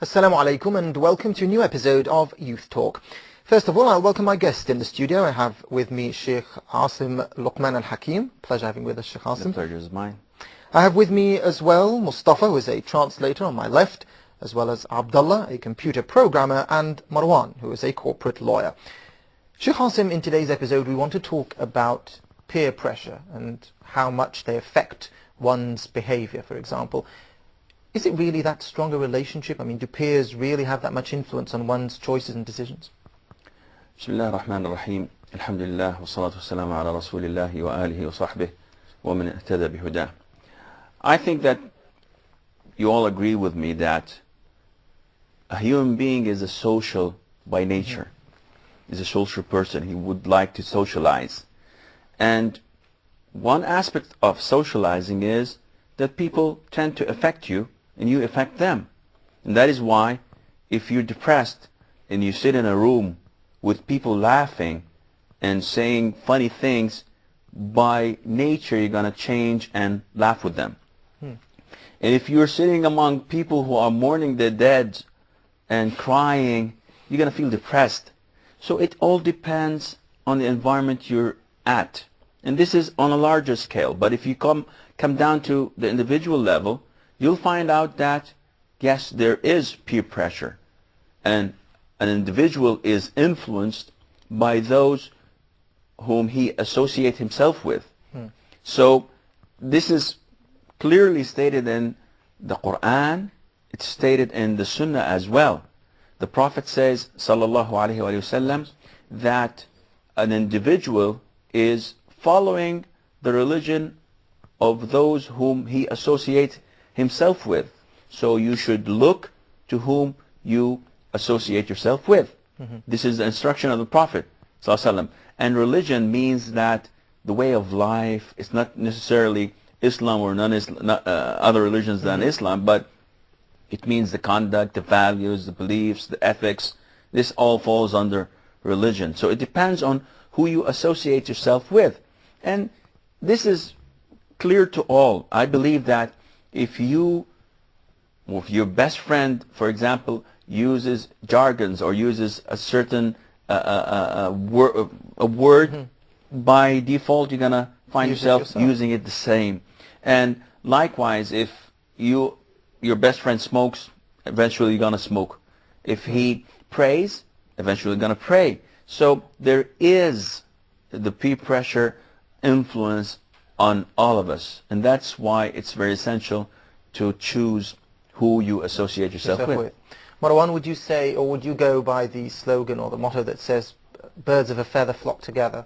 Assalamu alaikum and welcome to a new episode of Youth Talk. First of all, I'll welcome my guest in the studio. I have with me Sheikh Asim Luqman al-Hakim. Pleasure having with us, Sheikh Asim. The pleasure is mine. I have with me as well Mustafa, who is a translator on my left, as well as Abdullah, a computer programmer, and Marwan, who is a corporate lawyer. Sheikh Asim, in today's episode we want to talk about peer pressure and how much they affect one's behavior, for example. Is it really that strong a relationship? I mean, do peers really have that much influence on one's choices and decisions? Bismillah ar-Rahman ar-Rahim. Alhamdulillah wa salatu wassalamu ala rasulillahi wa alihi wa sahbihi wa man ihtada bihudah. I think that you all agree with me that a human being is a social by nature. Is a social person. He would like to socialize. And one aspect of socializing is that people tend to affect you and you affect them. And that is why if you're depressed and you sit in a room with people laughing and saying funny things, by nature you're going to change and laugh with them. And if you're sitting among people who are mourning their dead and crying, you're going to feel depressed. So it all depends on the environment you're at. And this is on a larger scale. But if you come down to the individual level, you'll find out that, yes, there is peer pressure. And an individual is influenced by those whom he associates himself with. So this is clearly stated in the Quran. It's stated in the Sunnah as well. The Prophet says, sallallahu alaihi wasallam, that an individual is following the religion of those whom he associates himself with. So you should look to whom you associate yourself with. This is the instruction of the Prophet ﷺ. And religion means that the way of life is not necessarily Islam or other religions than Islam, but it means the conduct, the values, the beliefs, the ethics. This all falls under religion. So it depends on who you associate yourself with. And this is clear to all. I believe that if your best friend, for example, uses jargons or uses a certain word, by default you're going to find yourself using it the same. And likewise, if your best friend smokes, eventually you're going to smoke. If he prays, eventually you're going to pray. So there is the peer pressure influence on all of us, and that's why it's very essential to choose who you associate yourself with. Marwan, would you say, or would you go by the slogan or the motto that says birds of a feather flock together?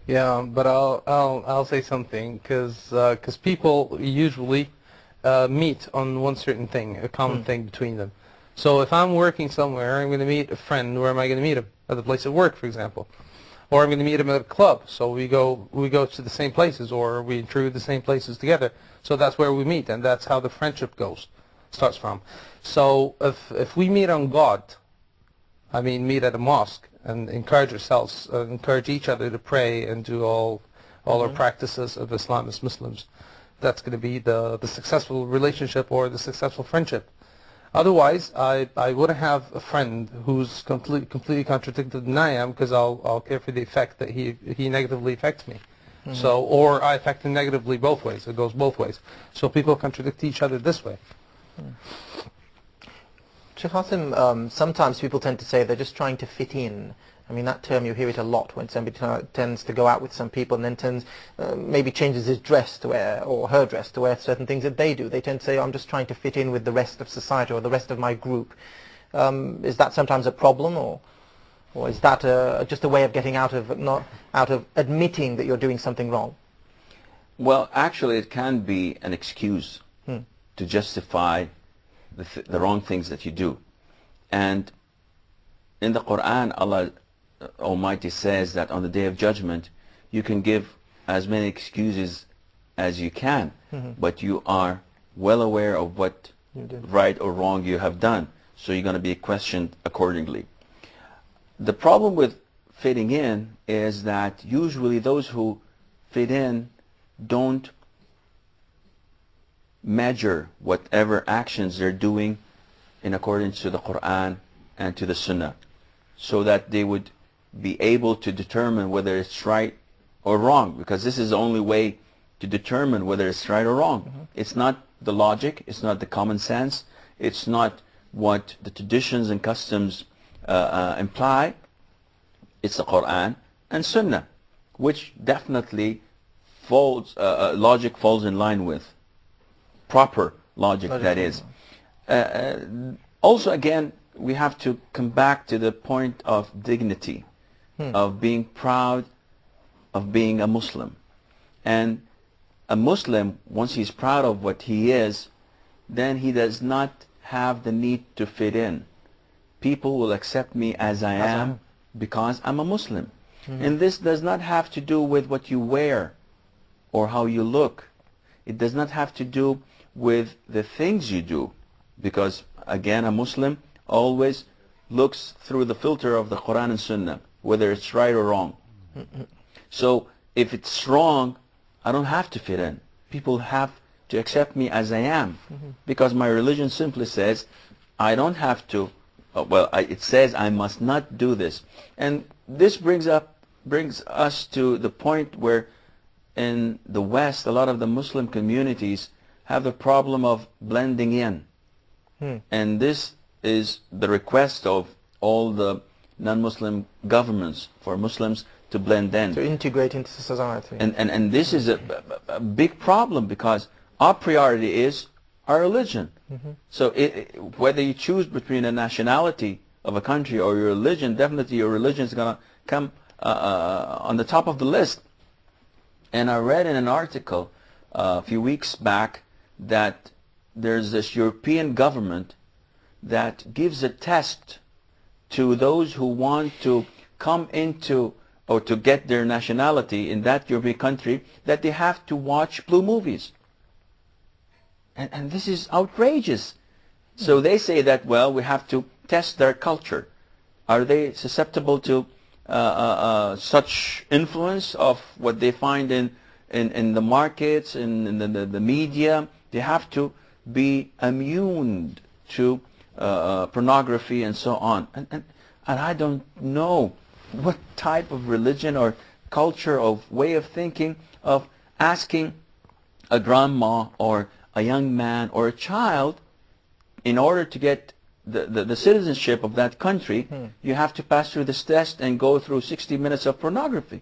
Yeah, but I'll say something, because people usually meet on one certain thing, a common thing between them. So if I'm working somewhere, I'm going to meet a friend. Where am I going to meet him? At the place of work, for example. Or I'm going to meet him at a club, so we go to the same places, or we intrude the same places together. So that's where we meet, and that's how the friendship starts from. So if we meet on God, I mean meet at a mosque, and encourage ourselves, encourage each other to pray and do all our practices of Islam as Muslims, that's going to be the successful relationship or the successful friendship. Otherwise, I wouldn't have a friend who's completely contradicted than I am, because I'll care for the effect that he negatively affects me. So, or I affect him negatively both ways. It goes both ways. So people contradict each other this way. Sheikh Asim, sometimes people tend to say they're just trying to fit in. I mean, that term, you hear it a lot when somebody tends to go out with some people and then maybe changes his dress to wear, or her dress to wear certain things that they do. They tend to say, oh, I'm just trying to fit in with the rest of society or the rest of my group. Is that sometimes a problem, or is that just a way of getting out of admitting that you're doing something wrong? Well, actually, it can be an excuse to justify the wrong things that you do. And in the Quran, Allah Almighty says that on the Day of Judgment, you can give as many excuses as you can, but you are well aware of what right or wrong you have done, so you're going to be questioned accordingly. The problem with fitting in is that usually those who fit in don't measure whatever actions they're doing in accordance to the Quran and to the Sunnah, so that they would be able to determine whether it's right or wrong, because this is the only way to determine whether it's right or wrong. It's not the logic, it's not the common sense, it's not what the traditions and customs imply. It's the Quran and Sunnah, which definitely falls, logic falls in line with proper logic, that is. Also, again, we have to come back to the point of dignity, of being proud of being a Muslim. And a Muslim, once he's proud of what he is, then he does not have the need to fit in. People will accept me as I am because I'm a Muslim. And this does not have to do with what you wear or how you look. It does not have to do with the things you do, because again, a Muslim always looks through the filter of the Quran and Sunnah, whether it's right or wrong. So if it's wrong, I don't have to fit in. People have to accept me as I am, because my religion simply says I don't have to, it says I must not do this. And this brings us to the point where in the West, a lot of the Muslim communities have the problem of blending in. And this is the request of all the non-Muslim governments for Muslims to blend in, to integrate into society. And this is a big problem, because our priority is our religion. So whether you choose between a nationality of a country or your religion, definitely your religion is going to come on the top of the list. And I read in an article a few weeks back that there's this European government that gives a test to those who want to come into or to get their nationality in that European country, that they have to watch blue movies. And this is outrageous. So they say that, well, we have to test their culture. Are they susceptible to such influence of what they find in the markets, in the media? They have to be immune to pornography and so on. And I don't know what type of religion or culture or way of thinking of asking a grandma or a young man or a child, in order to get the citizenship of that country, you have to pass through this test and go through 60 minutes of pornography.